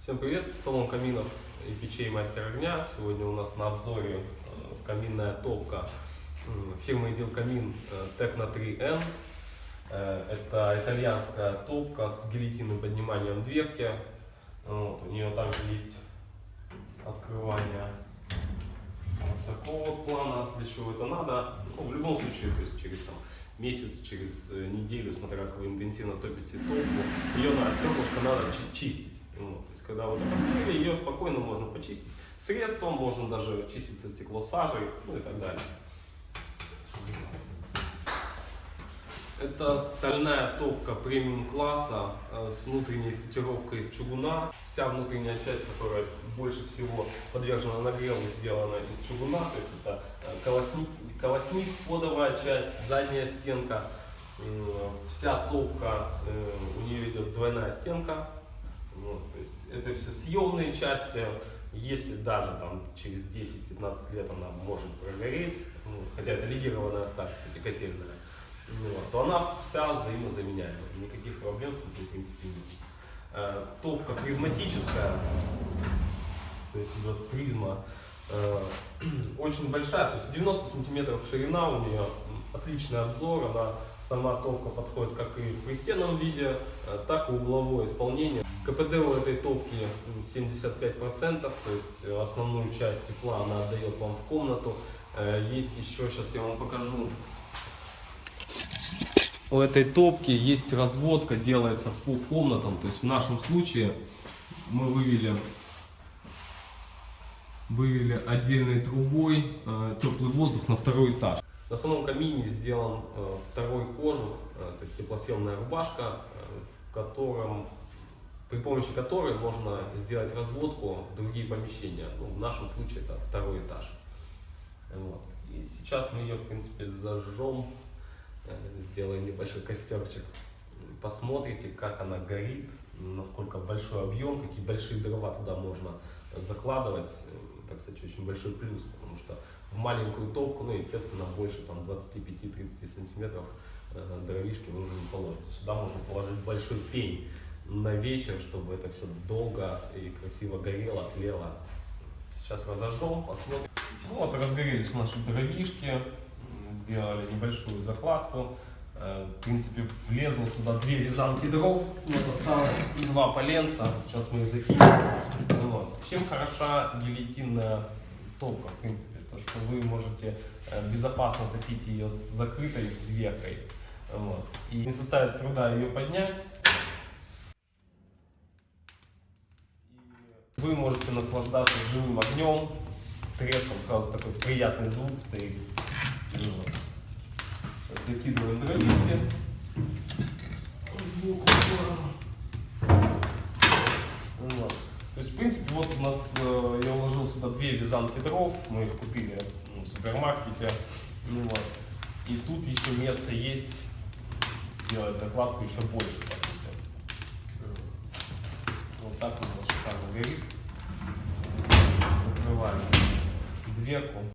Всем привет! Салон каминов и печей Мастер Огня. Сегодня у нас на обзоре каминная топка фирмы Идил Камин Tecno 3N. Это итальянская топка с гильотинным подниманием дверки. Вот, у нее также есть открывание вот такого вот плана. Для чего это надо? В любом случае, то есть через месяц, через неделю, смотря как вы интенсивно топите топку, ее на стеклышко надо чистить. То есть, когда вот открыли, ее спокойно можно почистить средством, можно даже чиститься стекло сажей, и так далее. Это стальная топка премиум класса с внутренней футировкой из чугуна. Вся внутренняя часть, которая больше всего подвержена нагреву, сделана из чугуна. То есть это колосник, подовая часть, задняя стенка. Вся топка, у нее идет двойная стенка. То есть это все съемные части. Если даже через 10-15 лет она может прогореть, хотя это легированная сталь, кстати, котельная, то она вся взаимозаменяемая. Никаких проблем с этим в принципе нет. Топка призматическая, то есть идет призма очень большая, то есть 90 сантиметров ширина у нее, отличный обзор, она сама топка подходит как и в пристенном виде, так и угловое исполнение. КПД у этой топки 75%, то есть основную часть тепла она отдает вам в комнату. Есть еще, сейчас я вам покажу. У этой топки есть разводка, делается по комнатам, то есть в нашем случае мы вывели отдельной трубой теплый воздух на второй этаж. На самом камине сделан второй кожух, то есть теплосъемная рубашка, при помощи которой можно сделать разводку в другие помещения. В нашем случае это второй этаж. И сейчас мы ее в принципе зажжем, сделаем небольшой костерчик. Посмотрите, как она горит, насколько большой объем, какие большие дрова туда можно закладывать. Это, кстати, очень большой плюс, потому что в маленькую топку, естественно, больше 25-30 сантиметров дровишки вы уже не положите. Сюда можно положить большой пень на вечер, чтобы это все долго и красиво горело, тлело. Сейчас разожжем, посмотрим. Вот, разгорелись наши дровишки, сделали небольшую закладку. В принципе, влезло сюда 2 вязанки дров, осталось 2 поленца, сейчас мы их закинем. Чем хороша гильотинная топка, в принципе, то что вы можете безопасно топить ее с закрытой дверкой, и не составит труда ее поднять. Вы можете наслаждаться живым огнем, треском, сразу такой приятный звук стоит. Закидываем дровишки. То есть, в принципе, вот у нас, я уложил сюда 2 вязанки дров, мы их купили в супермаркете. И тут еще место есть сделать закладку еще больше, по сути. Вот так у нас шикарно горит. Открываем дверку.